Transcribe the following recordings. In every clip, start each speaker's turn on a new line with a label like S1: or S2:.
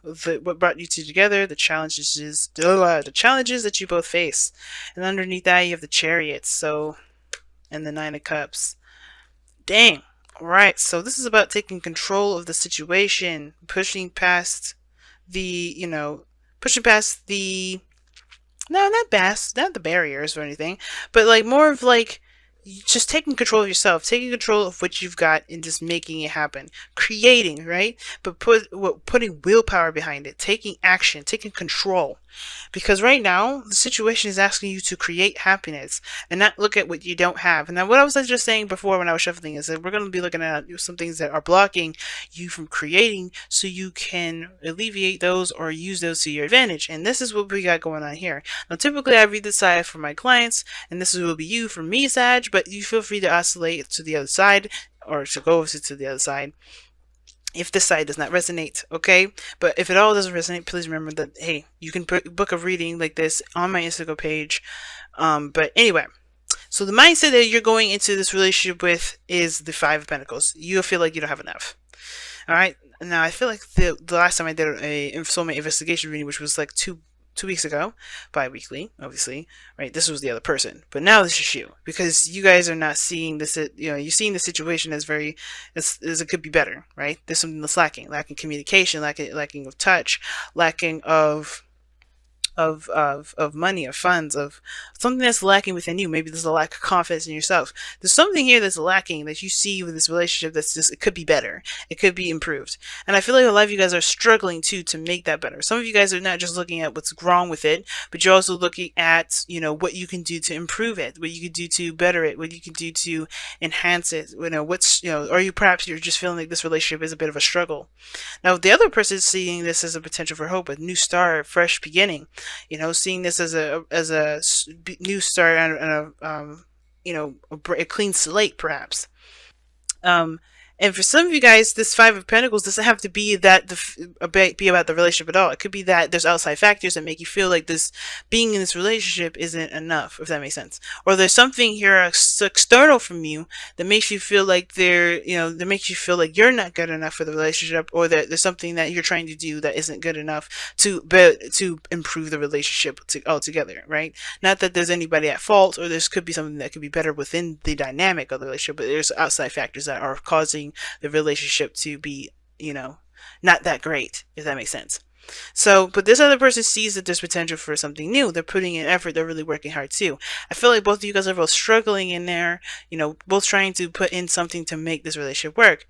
S1: what brought you two together, the challenges that you both face, and underneath that you have the Chariots. So, and the Nine of Cups. Dang. All right. So this is about taking control of the situation, pushing past the, pushing past the, no, not the barriers or anything, but like more of like just taking control of yourself, taking control of what you've got and just making it happen, creating, right? But putting willpower behind it, taking action, taking control. Because right now, the situation is asking you to create happiness and not look at what you don't have. And now, what I was just saying before when I was shuffling is that we're going to be looking at some things that are blocking you from creating so you can alleviate those or use those to your advantage. And this is what we got going on here. Now, typically, I read this side for my clients, and this will be you for me, Sag, but you feel free to oscillate to the other side or to go over to the other side if this side does not resonate, okay? But if it all doesn't resonate, please remember that, hey, you can book a reading like this on my Instagram page. But anyway, so the mindset that you're going into this relationship with is the Five of Pentacles. You feel like you don't have enough. All right. Now, I feel like the last time I did a soulmate investigation reading, which was like two weeks ago, bi-weekly, obviously, right? This was the other person, but now this is you, because you guys are not seeing this. You're seeing the situation as very, as it could be better, right? There's something that's lacking communication, lacking of touch, lacking of money, of funds, of something that's lacking within you. Maybe there's a lack of confidence in yourself. There's something here that's lacking that you see with this relationship that's just, it could be better. It could be improved. And I feel like a lot of you guys are struggling too to make that better. Some of you guys are not just looking at what's wrong with it, but you're also looking at, what you can do to improve it, what you can do to better it, what you can do to enhance it, or you're just feeling like this relationship is a bit of a struggle. Now, the other person is seeing this as a potential for hope, a new start, a fresh beginning. Seeing this as a new start and a clean slate, perhaps. Um, and for some of you guys, this Five of Pentacles doesn't have to be be about the relationship at all. It could be that there's outside factors that make you feel like this being in this relationship isn't enough, if that makes sense. Or there's something here external from you that makes you feel like that makes you feel like you're not good enough for the relationship, or that there's something that you're trying to do that isn't good enough to improve the relationship altogether, right? Not that there's anybody at fault, or this could be something that could be better within the dynamic of the relationship, but there's outside factors that are causing the relationship to be, not that great, if that makes sense. So, but this other person sees that there's potential for something new. They're putting in effort. They're really working hard too. I feel like both of you guys are both struggling in there, both trying to put in something to make this relationship work.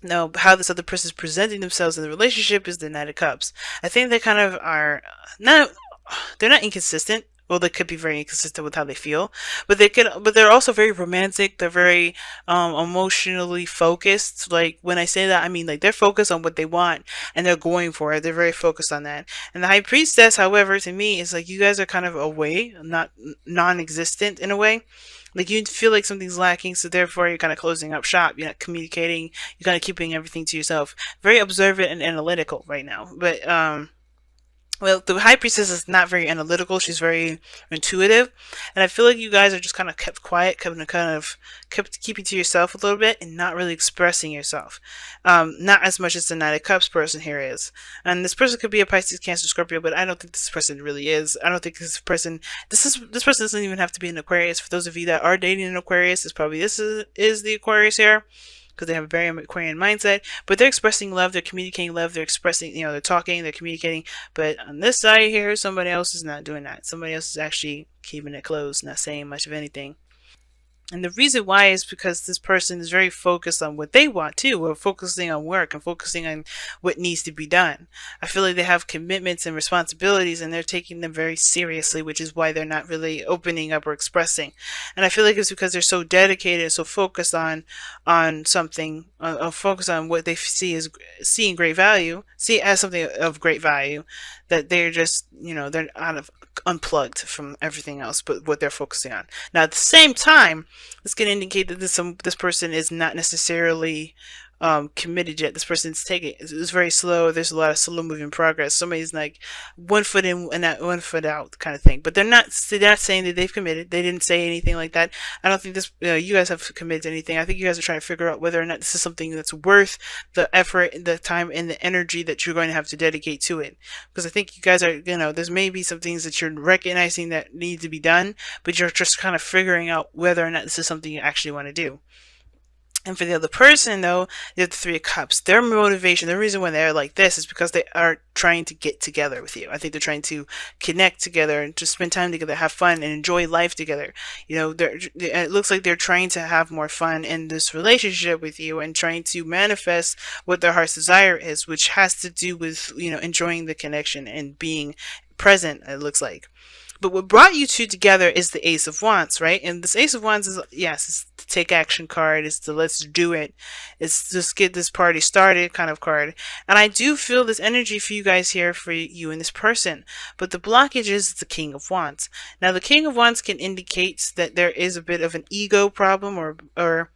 S1: Now, how this other person is presenting themselves in the relationship is the Knight of Cups. I think they kind of are they're not inconsistent. Well, they could be very inconsistent with how they feel, but they're also very romantic. They're very emotionally focused. Like, when I say that, I mean like they're focused on what they want and they're going for it. They're very focused on that. And the High Priestess, however, to me is like you guys are kind of away, not non-existent in a way. Like, you feel like something's lacking, so therefore you're kind of closing up shop. You're not communicating. You're kind of keeping everything to yourself. Very observant and analytical right now. But well, the High Priestess is not very analytical. She's very intuitive, and I feel like you guys are just kind of kept quiet, kept keeping to yourself a little bit, and not really expressing yourself. Not as much as the Knight of Cups person here is. And this person could be a Pisces, Cancer, Scorpio, but I don't think this person really is. I don't think this person. This person doesn't even have to be an Aquarius. For those of you that are dating an Aquarius, this is the Aquarius here, because they have a very Aquarian mindset, but they're expressing love, they're communicating love, they're expressing, they're talking, they're communicating. But on this side here, somebody else is not doing that. Somebody else is actually keeping it closed, not saying much of anything. And the reason why is because this person is very focused on what they want too. We're focusing on work and focusing on what needs to be done. I feel like they have commitments and responsibilities and they're taking them very seriously, which is why they're not really opening up or expressing. And I feel like it's because they're so dedicated and so focused on something, focused on what they see as see it as something of great value, that they're just, they're unplugged from everything else but what they're focusing on. Now, at the same time, this can indicate that this person is not necessarily committed yet. This person's taking it's very slow. There's a lot of slow moving progress. Somebody's like one foot in and that one foot out kind of thing. But they're not saying that they've committed. They didn't say anything like that. I don't think you guys have committed to anything. I think you guys are trying to figure out whether or not this is something that's worth the effort, the time, and the energy that you're going to have to dedicate to it. Because I think you guys are, there's maybe some things that you're recognizing that need to be done, but you're just kind of figuring out whether or not this is something you actually want to do. And for the other person, though, you have the Three of Cups. Their motivation, the reason why they're like this is because they are trying to get together with you. I think they're trying to connect together and to spend time together, have fun, and enjoy life together. It looks like they're trying to have more fun in this relationship with you and trying to manifest what their heart's desire is, which has to do with, enjoying the connection and being present, it looks like. But what brought you two together is the Ace of Wands, right? And this Ace of Wands is, yes, it's the take action card. It's the let's do it. It's just get this party started kind of card. And I do feel this energy for you guys here, for you and this person. But the blockage is the King of Wands. Now, the King of Wands can indicate that there is a bit of an ego problem or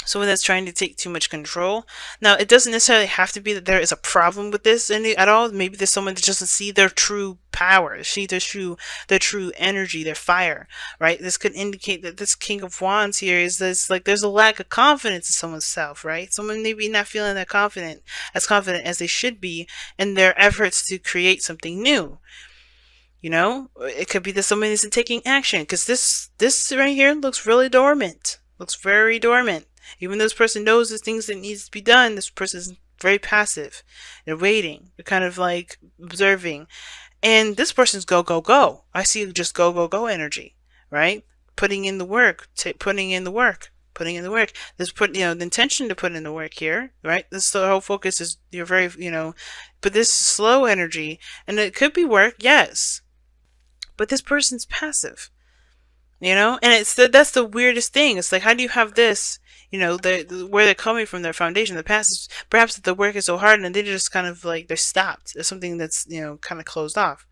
S1: someone that's trying to take too much control. Now, it doesn't necessarily have to be that there is a problem with this at all. Maybe there's someone that doesn't see their true power, see their true energy, their fire, right? This could indicate that this King of Wands here is this, like, there's a lack of confidence in someone's self, right? Someone maybe not feeling that confident as they should be in their efforts to create something new. It could be that someone isn't taking action, because this right here looks really dormant. Looks very dormant. Even though this person knows the things that needs to be done, this person is very passive. They're waiting. They're kind of like observing. And this person's go, go, go. I see just go, go, go energy, right? Putting in the work, putting in the work. There's the intention to put in the work here, right? The whole focus is you're very, but this is slow energy, and it could be work, yes. But this person's passive, and that's the weirdest thing. It's like, how do you have this? Where they're coming from, their foundation, the past is perhaps that the work is so hard and they just kind of like, they're stopped. There's something that's, kind of closed off.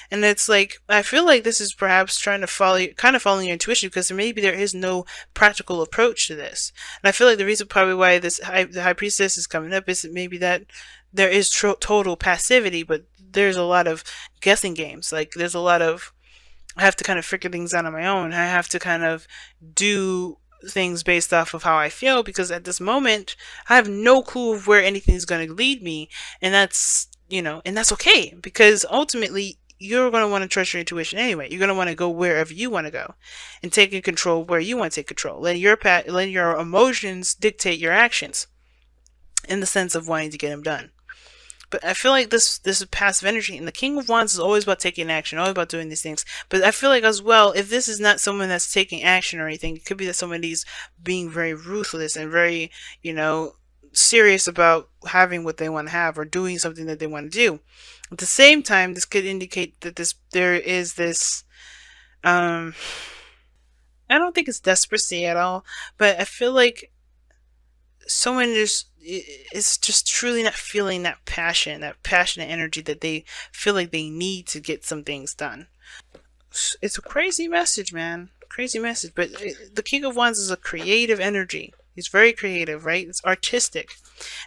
S1: And it's like, I feel like this is perhaps trying to following your intuition, because maybe there is no practical approach to this. And I feel like the reason probably why the High Priestess is coming up is maybe that there is total passivity, but there's a lot of guessing games. Like, there's a lot of, I have to kind of figure things out on my own. I have to kind of do things based off of how I feel, because at this moment I have no clue of where anything is going to lead me, and that's and that's okay, because ultimately you're going to want to trust your intuition anyway. You're going to want to go wherever you want to go and take control where you want to take control. Let your emotions dictate your actions in the sense of wanting to get them done. But I feel like this is passive energy, and the King of Wands is always about taking action, always about doing these things. But I feel like as well, if this is not someone that's taking action or anything, it could be that somebody's being very ruthless and very, serious about having what they want to have or doing something that they want to do. At the same time, this could indicate that there is this, I don't think it's desperacy at all, but I feel like someone is just truly not feeling that passionate energy that they feel like they need to get some things done. It's a crazy message, man. Crazy message. But the King of Wands is a creative energy. He's very creative, right? It's artistic.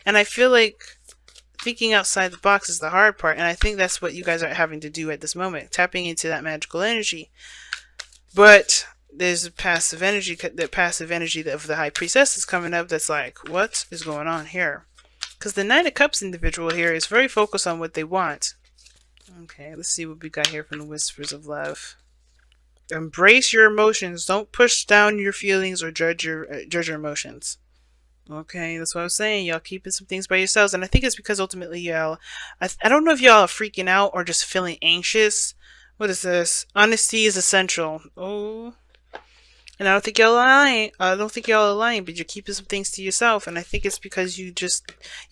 S1: And I feel like thinking outside the box is the hard part. And I think that's what you guys are having to do at this moment. Tapping into that magical energy. But there's a passive energy, of the High Priestess is coming up that's like, what is going on here? Because the Knight of Cups individual here is very focused on what they want. Okay, let's see what we got here from the Whispers of Love. Embrace your emotions. Don't push down your feelings or judge your emotions. Okay, that's what I was saying. Y'all keeping some things by yourselves. And I think it's because ultimately y'all, I don't know if y'all are freaking out or just feeling anxious. What is this? Honesty is essential. Oh. And I don't think y'all are lying, but you're keeping some things to yourself. And I think it's because you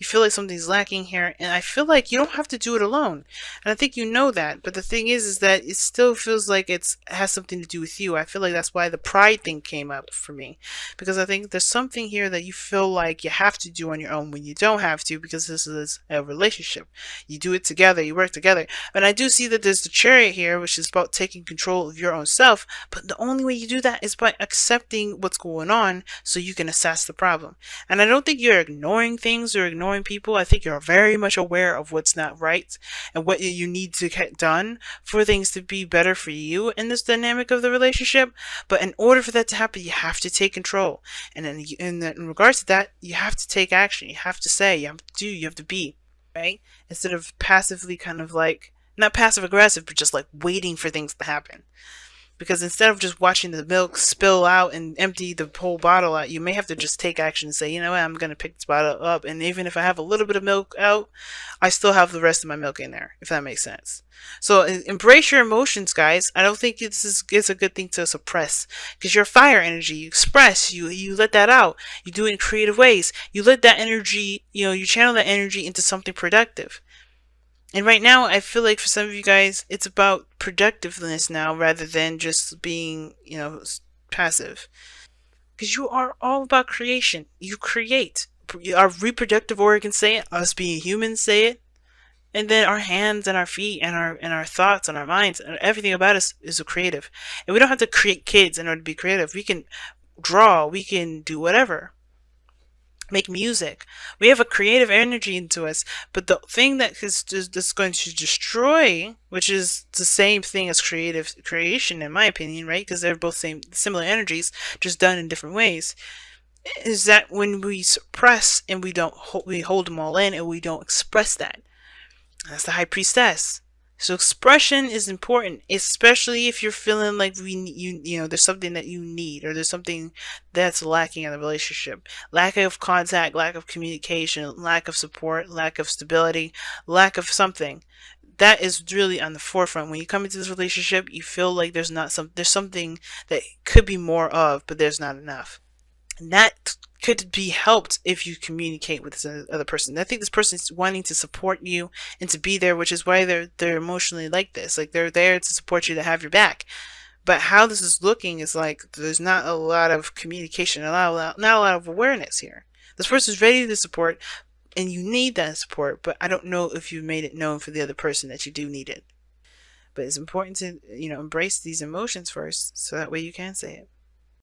S1: feel like something's lacking here. And I feel like you don't have to do it alone. And I think you know that. But the thing is that it still feels like it has something to do with you. I feel like that's why the pride thing came up for me. Because I think there's something here that you feel like you have to do on your own when you don't have to, because this is a relationship. You do it together. You work together. And I do see that there's the Chariot here, which is about taking control of your own self. But the only way you do that is by accepting what's going on so you can assess the problem. And I don't think you're ignoring things or ignoring people. I think you're very much aware of what's not right and what you need to get done for things to be better for you in this dynamic of the relationship. But in order for that to happen, you have to take control. And then in regards to that, you have to take action. You have to say, you have to do, you have to be, right? Instead of passively kind of like, not passive aggressive, but just like waiting for things to happen. Because instead of just watching the milk spill out and empty the whole bottle out, you may have to just take action and say, you know what, I'm going to pick this bottle up. And even if I have a little bit of milk out, I still have the rest of my milk in there, if that makes sense. So embrace your emotions, guys. I don't think it's a good thing to suppress, because your fire energy, you express, you let that out. You do it in creative ways. You let that energy, you channel that energy into something productive. And right now, I feel like for some of you guys, it's about productiveness now rather than just being, passive. Because you are all about creation. You create. Our reproductive organs say it. Us being humans say it. And then our hands and our feet and our thoughts and our minds and everything about us is creative. And we don't have to create kids in order to be creative. We can draw. We can do whatever. Make music. We have a creative energy into us, but the thing that's going to destroy, which is the same thing as creative creation, in my opinion, right? Because they're both similar energies, just done in different ways. Is that when we suppress and we hold them all in and we don't express that. That's the high priestess. So expression is important, especially if you're feeling like there's something that you need, or there's something that's lacking in the relationship. Lack of contact, lack of communication, lack of support, lack of stability, lack of something. That is really on the forefront. When you come into this relationship, you feel like there's something that could be more of, but there's not enough. And that could be helped if you communicate with this other person. I think this person is wanting to support you and to be there, which is why they're emotionally like this. Like, they're there to support you, to have your back. But how this is looking is like there's not a lot of communication, not a lot of awareness here. This person is ready to support, and you need that support. But I don't know if you've made it known for the other person that you do need it. But it's important to embrace these emotions first, so that way you can say it.